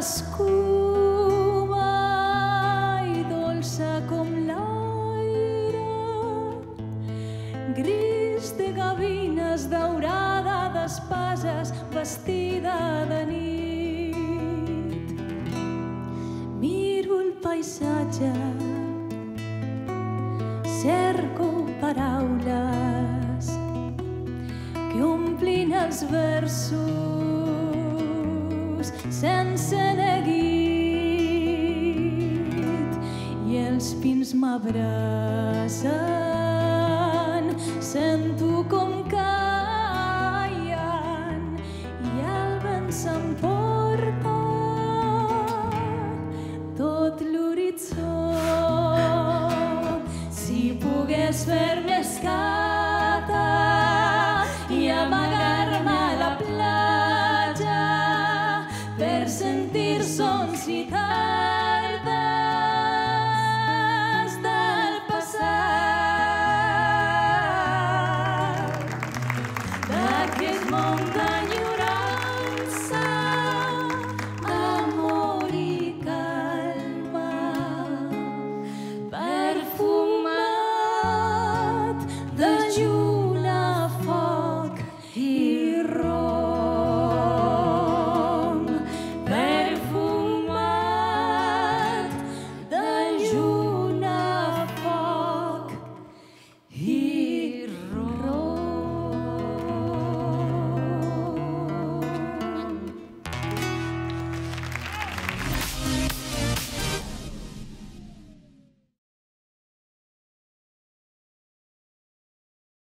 l'escuma i dolça com l'aire, gris de gavines, daurada d'espases, vestida de nit. Miro el paisatge, cerco paraules que omplin els versos sense neguit, i els pins m'abracen, sento com callen i el vent s'emporta tot l'horitzó. Si pogués fer-me escata i amagar-me a la platja per sentir sons i talls